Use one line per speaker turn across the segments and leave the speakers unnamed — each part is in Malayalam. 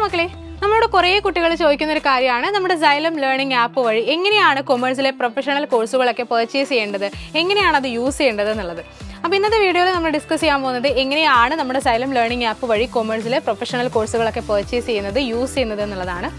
മക്കളെ, നമ്മളോട് കുറേ കുട്ടികൾ ചോദിക്കുന്ന ഒരു കാര്യമാണ് നമ്മുടെ Xylem ലേണിംഗ് ആപ്പ് വഴി എങ്ങനെയാണ് കൊമേഴ്സിലെ പ്രൊഫഷണൽ കോഴ്സുകളൊക്കെ പർച്ചേസ് ചെയ്യേണ്ടത്, എങ്ങനെയാണ് അത് യൂസ് ചെയ്യേണ്ടത് എന്നുള്ളത്. അപ്പോൾ ഇന്നത്തെ വീഡിയോയിൽ നമ്മൾ ഡിസ്കസ് ചെയ്യാൻ പോകുന്നത് എങ്ങനെയാണ് നമ്മുടെ Xylem ലേണിംഗ് ആപ്പ് വഴി കൊമേഴ്സിലെ പ്രൊഫഷണൽ കോഴ്സുകളൊക്കെ പർച്ചേസ് ചെയ്യുന്നത്, യൂസ് ചെയ്യുന്നത് എന്നുള്ളതാണ്.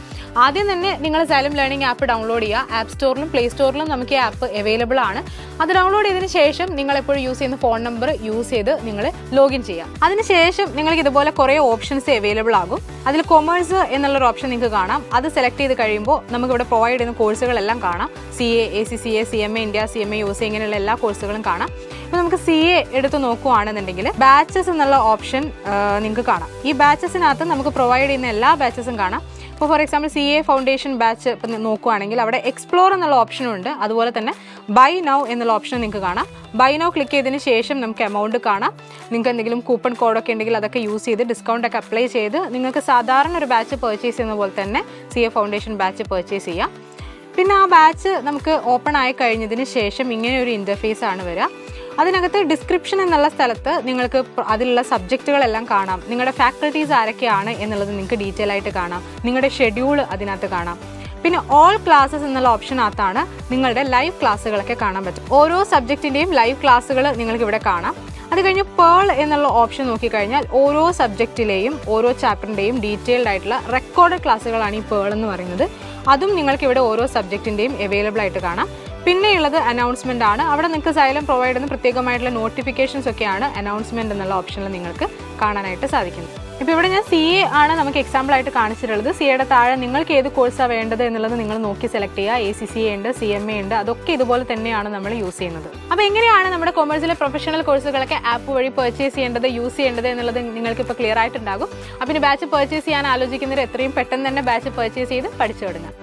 ആദ്യം തന്നെ നിങ്ങൾ Xylem ലേണിംഗ് ആപ്പ് ഡൗൺലോഡ് ചെയ്യുക. ആപ്പ് സ്റ്റോറിലും പ്ലേ സ്റ്റോറിലും നമുക്ക് ഈ ആപ്പ് അവൈലബിൾ ആണ്. അത് ഡൗൺലോഡ് ചെയ്തതിന് ശേഷം നിങ്ങൾ എപ്പോഴും യൂസ് ചെയ്യുന്ന ഫോൺ നമ്പർ യൂസ് ചെയ്ത് നിങ്ങൾ ലോഗിൻ ചെയ്യാം. അതിനുശേഷം നിങ്ങൾക്ക് ഇതുപോലെ കുറേ ഓപ്ഷൻസ് അവൈലബിൾ ആകും. അതിൽ കൊമേഴ്സ് എന്നുള്ളൊരു ഓപ്ഷൻ നിങ്ങൾക്ക് കാണാം. അത് സെലക്ട് ചെയ്ത് കഴിയുമ്പോൾ നമുക്കിവിടെ പ്രൊവൈഡ് ചെയ്യുന്ന കോഴ്സുകളെല്ലാം കാണാം. CA, ACCA, CMA India, CMA USA ഇങ്ങനെയുള്ള എല്ലാ കോഴ്സുകളും കാണാം. ഇപ്പോൾ നമുക്ക് CA എടുത്ത് നോക്കുകയാണെന്നുണ്ടെങ്കിൽ ബാച്ചസ് എന്നുള്ള ഓപ്ഷൻ നിങ്ങൾക്ക് കാണാം. ഈ ബാച്ചസിനകത്ത് നമുക്ക് പ്രൊവൈഡ് ചെയ്യുന്ന എല്ലാ ബാച്ചസും കാണാം. ഇപ്പോൾ for example CA foundation batch ഇപ്പം നോക്കുകയാണെങ്കിൽ അവിടെ എക്സ്പ്ലോർ എന്നുള്ള ഓപ്ഷനും ഉണ്ട്. അതുപോലെ തന്നെ ബൈ നൗ എന്നുള്ള ഓപ്ഷൻ നിങ്ങൾക്ക് കാണാം. ബൈ നൗ ക്ലിക്ക് ചെയ്തതിന് ശേഷം നമുക്ക് എമൗണ്ട് കാണാം. നിങ്ങൾക്ക് എന്തെങ്കിലും കൂപ്പൺ കോഡൊക്കെ ഉണ്ടെങ്കിൽ അതൊക്കെ യൂസ് ചെയ്ത് ഡിസ്കൗണ്ട് ഒക്കെ അപ്ലൈ ചെയ്ത് നിങ്ങൾക്ക് സാധാരണ ഒരു ബാച്ച് പർച്ചേസ് ചെയ്യുന്ന പോലെ തന്നെ CA ഫൗണ്ടേഷൻ ബാച്ച് പർച്ചേസ് ചെയ്യാം. പിന്നെ ആ ബാച്ച് നമുക്ക് ഓപ്പൺ ആയി കഴിഞ്ഞതിന് ശേഷം ഇങ്ങനെ ഒരു ഇൻ്റർഫേസ് ആണ് വരിക. അതിനകത്ത് ഡിസ്ക്രിപ്ഷൻ എന്നുള്ള സ്ഥലത്ത് നിങ്ങൾക്ക് അതിലുള്ള സബ്ജക്റ്റുകളെല്ലാം കാണാം. നിങ്ങളുടെ ഫാക്കൽറ്റീസ് ആരൊക്കെയാണ് എന്നുള്ളത് നിങ്ങൾക്ക് ഡീറ്റെയിൽ ആയിട്ട് കാണാം. നിങ്ങളുടെ ഷെഡ്യൂൾ അതിനകത്ത് കാണാം. പിന്നെ ഓൾ ക്ലാസ്സസ് എന്നുള്ള ഓപ്ഷനകത്താണ് നിങ്ങളുടെ ലൈവ് ക്ലാസ്സുകളൊക്കെ കാണാൻ പറ്റും. ഓരോ സബ്ജക്റ്റിൻ്റെയും ലൈവ് ക്ലാസ്സുകൾ നിങ്ങൾക്ക് ഇവിടെ കാണാം. അത് കഴിഞ്ഞ് പേൾ എന്നുള്ള ഓപ്ഷൻ നോക്കിക്കഴിഞ്ഞാൽ ഓരോ സബ്ജക്റ്റിലെയും ഓരോ ചാപ്റ്ററിൻ്റെയും ഡീറ്റെയിൽഡ് ആയിട്ടുള്ള റെക്കോർഡഡ് ക്ലാസ്സുകളാണ് ഈ പേൾ എന്ന് പറയുന്നത്. അതും നിങ്ങൾക്ക് ഇവിടെ ഓരോ സബ്ജക്റ്റിൻ്റെയും അവൈലബിൾ ആയിട്ട് കാണാം. പിന്നെയുള്ളത് അനൗൺസ്മെൻ്റ് ആണ്. അവിടെ നിങ്ങൾക്ക് Xylem പ്രൊവൈഡ് ചെയ്യുന്ന പ്രത്യേകമായിട്ടുള്ള നോട്ടിഫിക്കേഷൻസ് ഒക്കെയാണ് അനൗൺസ്മെൻറ്റ് എന്നുള്ള ഓപ്ഷനിൽ നിങ്ങൾക്ക് കാണാനായിട്ട് സാധിക്കുന്നത്. ഇപ്പോൾ ഇവിടെ ഞാൻ CA ആണ് നമുക്ക് എക്സാമ്പിൾ ആയിട്ട് കാണിച്ചിട്ടുള്ളത്. CAയുടെ താഴെ നിങ്ങൾക്ക് ഏത് കോഴ്സാണ് വേണ്ടത് എന്നുള്ളത് നിങ്ങൾ നോക്കി സെലക്ട് ചെയ്യുക. ACCA ഉണ്ട്, CMA ഉണ്ട്, അതൊക്കെ ഇതുപോലെ തന്നെയാണ് നമ്മൾ യൂസ് ചെയ്യുന്നത്. അപ്പോൾ എങ്ങനെയാണ് നമ്മുടെ കൊമേഴ്സിലെ പ്രൊഫഷണൽ കോഴ്സുകളൊക്കെ ആപ്പ് വഴി പർച്ചേസ് ചെയ്യേണ്ടത്, യൂസ് ചെയ്യേണ്ടത് എന്നുള്ളത് നിങ്ങൾക്ക് ഇപ്പോൾ ക്ലിയർ ആയിട്ടുണ്ടാകും. അപ്പോൾ ഇനി ബാച്ച് പർച്ചേസ് ചെയ്യാൻ ആലോചിക്കുന്നവർ എത്രയും പെട്ടെന്ന് തന്നെ ബാച്ച് പർച്ചേസ് ചെയ്ത് പഠിച്ചു തുടങ്ങാം.